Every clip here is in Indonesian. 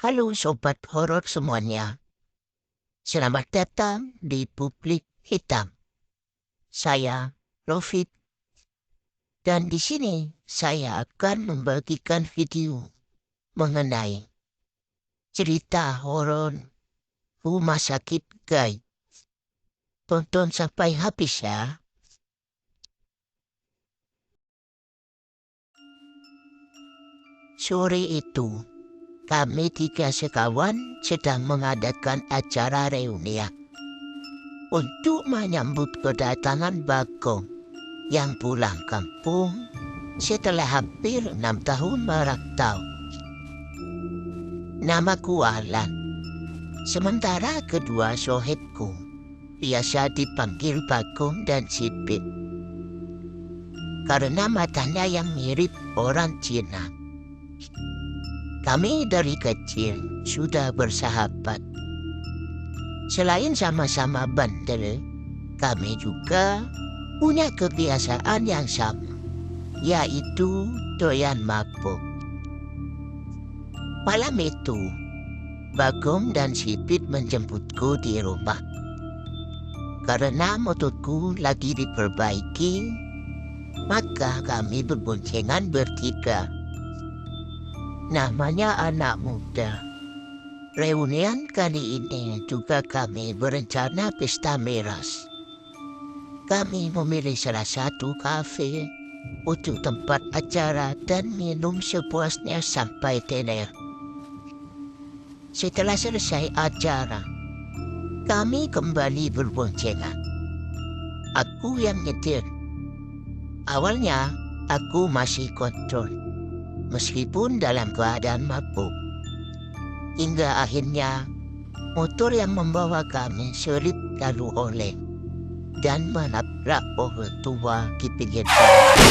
Halo Sobat Horor semuanya. Selamat datang di Publik Hitam. Saya Rofik. Dan di sini saya akan membagikan video mengenai cerita horor Rumah Sakit Gaib. Tonton sampai habis ya. Sore itu, kami 3 sekawan sedang mengadakan acara reunian untuk menyambut kedatangan Bagong yang pulang kampung setelah hampir 6 tahun merantau. Namaku Alan, sementara kedua sohibku biasa dipanggil Bagong dan Sipit karena matanya yang mirip orang Cina. Kami dari kecil sudah bersahabat. Selain sama-sama bandel, kami juga punya kebiasaan yang sama, yaitu doyan mabuk. Malam itu, Bagong dan Sipit menjemputku di rumah. Karena motorku lagi diperbaiki, maka kami berboncengan bertiga. Namanya anak muda. Reunian kali ini juga kami berencana pesta miras. Kami memilih salah satu kafe untuk tempat acara dan minum sepuasnya sampai teler. Setelah selesai acara, kami kembali berboncengan. Aku yang nyetir. Awalnya, aku masih kontrol, meskipun dalam keadaan mabuk. Hingga akhirnya, motor yang membawa kami selip lalu oleng dan menabrak pohon tua di pinggir jalan.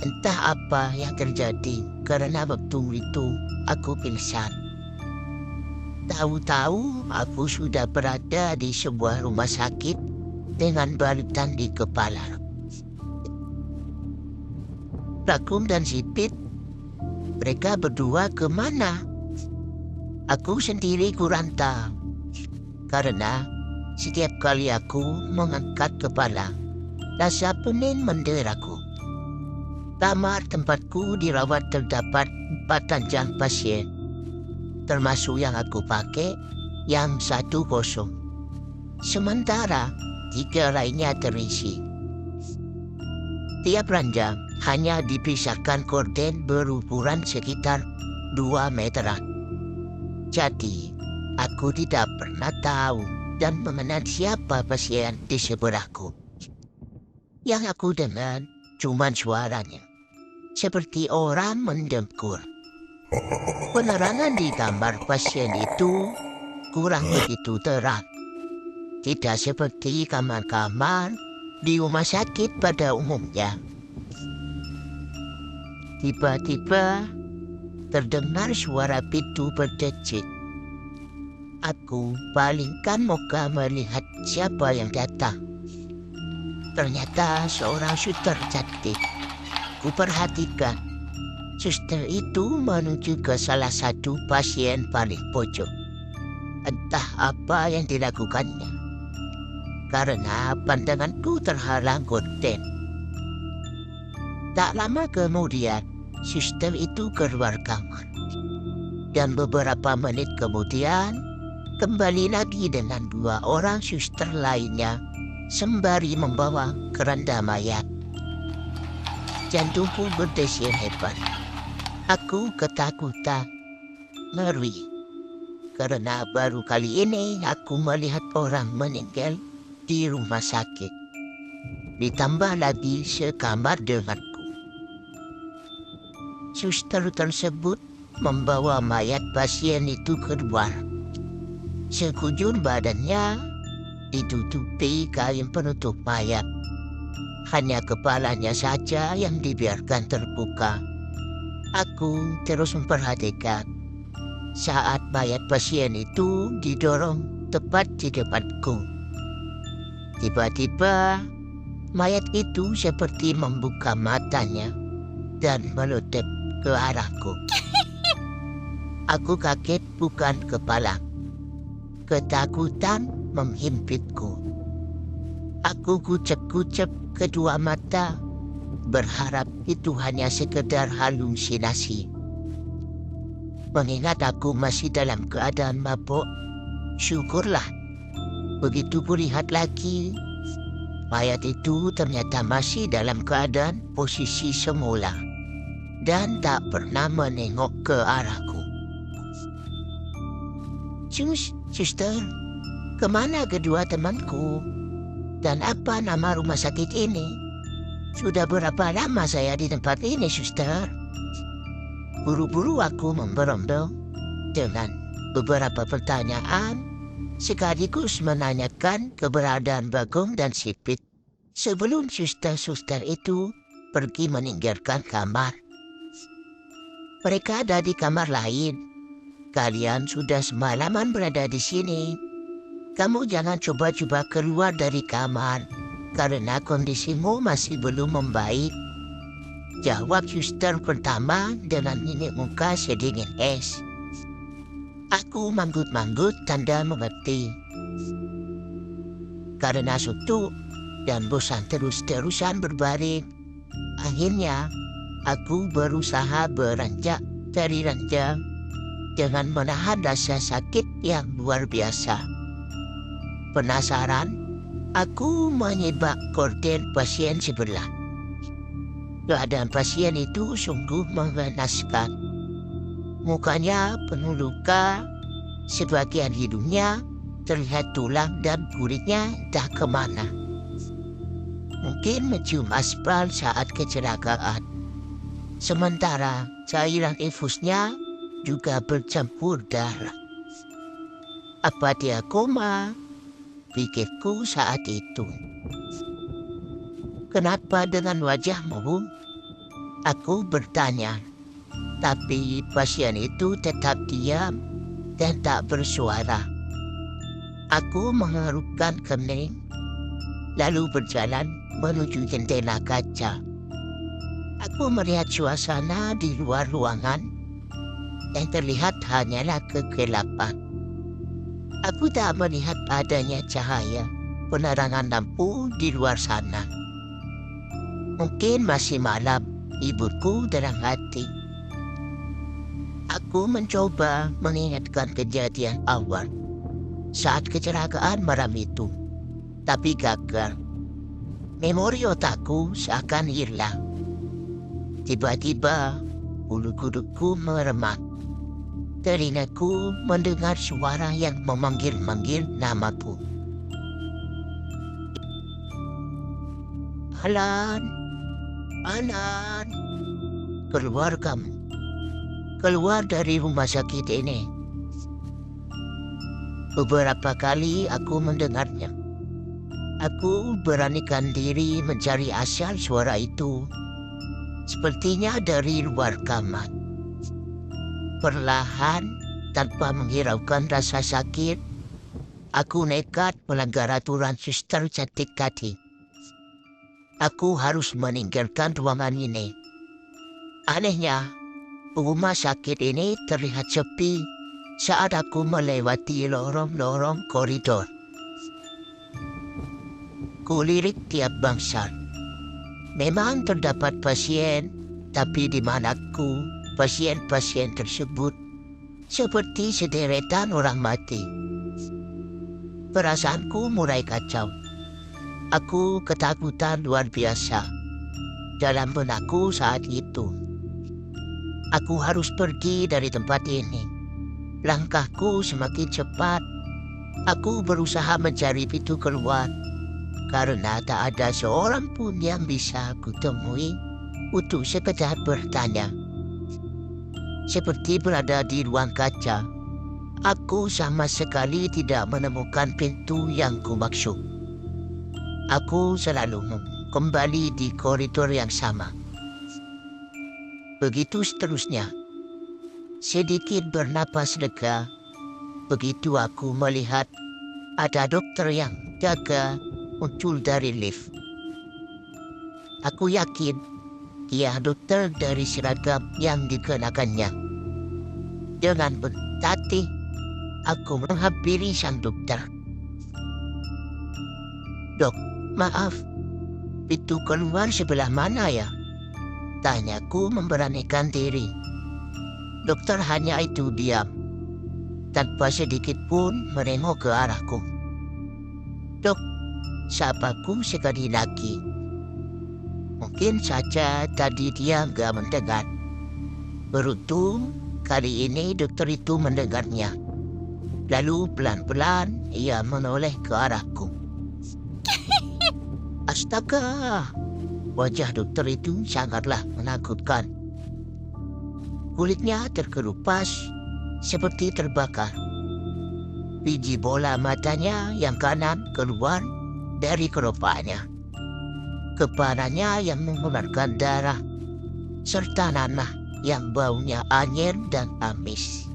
Entah apa yang terjadi karena waktu itu aku pingsan. Tahu-tahu aku sudah berada di sebuah rumah sakit dengan balutan di kepala. Bagong dan Sipit, mereka berdua kemana? Aku sendiri kurang tahu, karena setiap kali aku mengangkat kepala, rasa pening menderaku. Kamar tempatku dirawat terdapat 4 ranjang pasien, termasuk yang aku pakai yang 1 kosong. Sementara 3 lainnya terisi. Tiap ranjang hanya dipisahkan korden berukuran sekitar 2 meteran. Jadi, aku tidak pernah tahu dan mengenal siapa pasien di sebelahku. Yang aku dengar cuma suaranya, seperti orang mendengkur. Penerangan di kamar pasien itu kurang begitu terang. Tidak seperti kamar-kamar di rumah sakit pada umumnya. Tiba-tiba terdengar suara pintu berdecit. Aku palingkan muka melihat siapa yang datang. Ternyata seorang suster cantik. Kuperhatikan, suster itu menuju ke salah satu pasien paling pojok. Entah apa yang dilakukannya, karena pandanganku terhalang gorden. Tak lama kemudian, suster itu keluar kamar. Dan beberapa menit kemudian, kembali lagi dengan 2 orang suster lainnya sembari membawa keranda mayat. Jantungku berdesir hebat. Aku ketakutan, ngeri, karena baru kali ini aku melihat orang meninggal di rumah sakit. Ditambah lagi sekamar denganku. Suster tersebut membawa mayat pasien itu keluar. Sekujur badannya ditutupi kain penutup mayat. Hanya kepalanya saja yang dibiarkan terbuka. Aku terus memperhatikan saat mayat pasien itu didorong tepat di depanku. Tiba-tiba, mayat itu seperti membuka matanya dan menutup ke arahku. Aku kaget bukan kepala. Ketakutan menghimpitku. Aku kucep-kucep kedua mata, berharap itu hanya sekedar halusinasi. Mengingat aku masih dalam keadaan mabuk, syukurlah. Begitu kulihat lagi, mayat itu ternyata masih dalam keadaan posisi semula dan tak pernah menengok ke arahku. Suster, kemana kedua temanku? Dan apa nama rumah sakit ini? Sudah berapa lama saya di tempat ini, suster? Buru-buru aku memberombel dengan beberapa pertanyaan, sekaligus menanyakan keberadaan Bagong dan Sipit sebelum suster-suster itu pergi meninggalkan kamar. Mereka ada di kamar lain. Kalian sudah semalaman berada di sini. Kamu jangan coba-coba keluar dari kamar, karena kondisimu masih belum membaik. Jawab suster pertama dengan mimik muka sedingin es. Aku manggut-manggut tanda mengerti. Karena suntuk dan bosan terus-terusan berbaring, akhirnya aku berusaha beranjak dari ranjang dengan menahan rasa sakit yang luar biasa. Penasaran, aku menyibak gorden pasien sebelah. Keadaan pasien itu sungguh mengenaskan. Mukanya penuh luka, sebagian hidungnya terlihat tulang dan kulitnya entah kemana. Mungkin mencium aspal saat kecelakaan. Sementara cairan infusnya juga bercampur darah. Apa dia koma? Pikirku saat itu. Kenapa dengan wajahmu? Aku bertanya. Tapi pasien itu tetap diam dan tak bersuara. Aku mengerutkan kening, lalu berjalan menuju jendela kaca. Aku melihat suasana di luar ruangan. Yang terlihat hanyalah kegelapan. Aku tak melihat adanya cahaya penerangan lampu di luar sana. Mungkin masih malam, ibuku dalam hati. Aku mencoba mengingatkan kejadian awal saat kecelakaan malam itu, tapi gagal. Memori otakku seakan hilang. Tiba-tiba, bulu kuduku meremat. Telingaku mendengar suara yang memanggil-manggil namaku. Alan, Alan, keluar kamu. Keluar dari rumah sakit ini. Beberapa kali aku mendengarnya. Aku beranikan diri mencari asal suara itu. Sepertinya dari luar kamar. Perlahan, tanpa menghiraukan rasa sakit, aku nekat melanggar aturan suster cantik hati. Aku harus meninggalkan ruangan ini. Anehnya, rumah sakit ini terlihat sepi saat aku melewati lorong-lorong koridor. Kulirik tiap bangsal. Memang terdapat pasien, tapi di manaku pasien-pasien tersebut seperti sederetan orang mati. Perasaanku mulai kacau. Aku ketakutan luar biasa dalam benakku saat itu. Aku harus pergi dari tempat ini. Langkahku semakin cepat. Aku berusaha mencari pintu keluar karena tak ada seorang pun yang bisa kutemui untuk sekedar bertanya. Seperti berada di ruang kaca, aku sama sekali tidak menemukan pintu yang kumaksud. Aku selalu kembali di koridor yang sama. Begitu seterusnya. Sedikit bernapas lega, begitu aku melihat ada dokter yang jaga muncul dari lift. Aku yakin dia dokter dari seragam yang dikenakannya. Dengan berhati, aku menghampiri sang dokter. "Dok, maaf, pintu keluar sebelah mana ya?" tanyaku memberanikan diri. Dokter hanya itu diam, tanpa sedikit pun menengok ke arahku. "Dok," sapaku sekali lagi. Mungkin saja tadi dia gak mendengar. Beruntung, kali ini dokter itu mendengarnya. Lalu pelan-pelan ia menoleh ke arahku. Astaga! Wajah dokter itu sangatlah menakutkan. Kulitnya terkelupas seperti terbakar. Biji bola matanya yang kanan keluar dari keropaknya. Kepalanya yang mengeluarkan darah, serta nanah yang baunya anyir dan amis.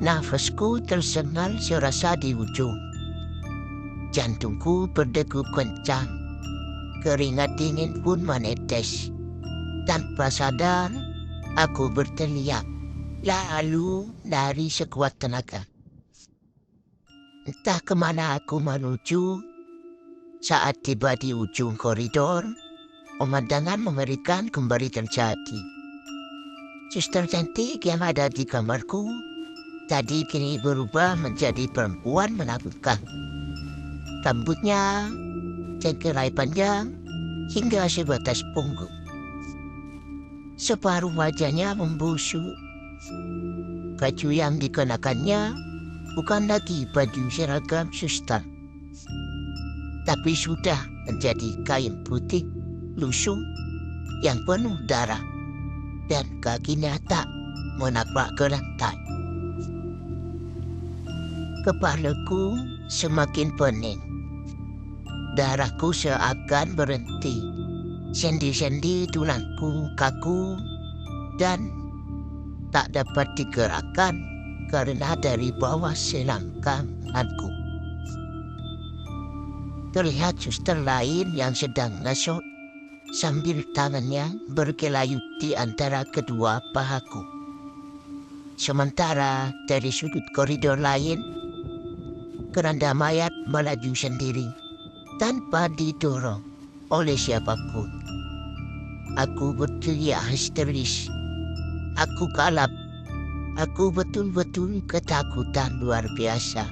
Nafasku tersengal serasa di ujung. Jantungku berdegup kencang. Keringat dingin pun menetes. Tanpa sadar, aku berteriak, lalu lari sekuat tenaga. Entah kemana aku menuju. Saat tiba di ujung koridor, pemandangan mengerikan kembali terjadi. Suster cantik yang ada di kamarku tadi kini berubah menjadi perempuan menakutkan. Rambutnya cengkerai panjang hingga sebatas punggung. Separuh wajahnya membusuk. Baju yang dikenakannya bukan lagi baju seragam suster, tapi sudah menjadi kain putih lusuh yang penuh darah, dan kakinya tak menapak ke lantai. Kepalaku semakin pening. Darahku seakan berhenti. Sendi-sendi tulangku kaku dan tak dapat digerakkan karena dari bawah selangkanganku. Terlihat suster lain yang sedang ngesot sambil tangannya berkelayut di antara kedua pahaku. Sementara dari sudut koridor lain, keranda mayat melaju sendiri tanpa didorong oleh siapapun. Aku berteriak histeris. Aku kalap. Aku betul-betul ketakutan luar biasa.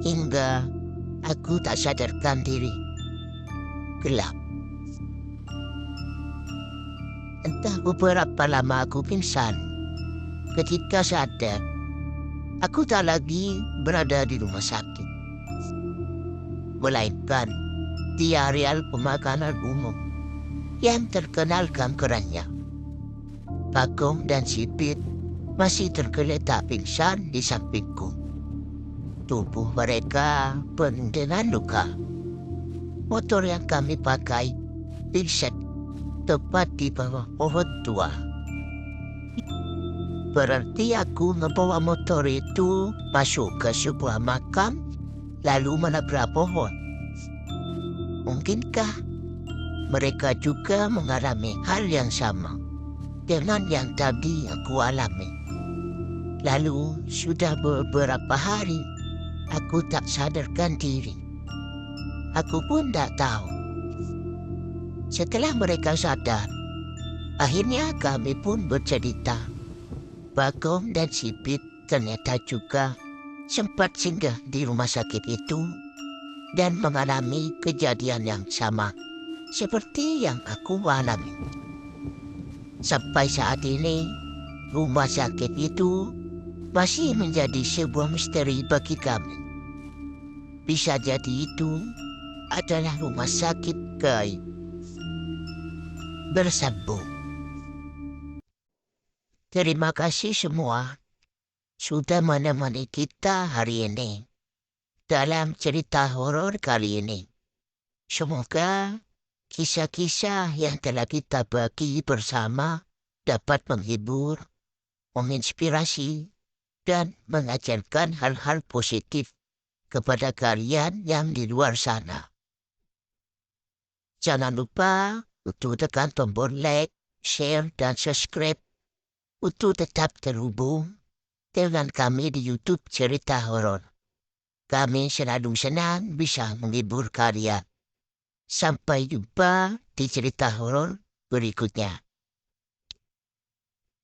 Hingga aku tak sadarkan diri. Gelap. Entah beberapa lama aku pingsan. Ketika sadar, aku tak lagi berada di rumah sakit, melainkan di areal pemakaman umum yang terkenal kankerannya. Bagong dan Sipit masih tergeletak pingsan di sampingku. Tubuh mereka penuh dengan luka. Motor yang kami pakai pingsan tepat di bawah pohon tua. Berarti aku membawa motor itu masuk ke sebuah makam lalu menabrak pohon. Mungkinkah mereka juga mengalami hal yang sama dengan yang tadi aku alami? Lalu sudah beberapa hari aku tak sadarkan diri. Aku pun tak tahu. Setelah mereka sadar, akhirnya kami pun bercerita. Bagong dan Sipit ternyata juga sempat singgah di rumah sakit itu dan mengalami kejadian yang sama seperti yang aku alami. Sampai saat ini, rumah sakit itu masih menjadi sebuah misteri bagi kami. Bisa jadi itu adalah rumah sakit gaib. Bersambung. Terima kasih semua sudah menemani kita hari ini dalam cerita horor kali ini. Semoga kisah-kisah yang telah kita bagi bersama dapat menghibur, menginspirasi, dan mengajarkan hal-hal positif kepada kalian yang di luar sana. Jangan lupa untuk tekan tombol like, share, dan subscribe untuk tetap terhubung dengan kami di YouTube Cerita Horor. Kami selalu senang bisa menghibur kalian. Sampai jumpa di cerita horor berikutnya.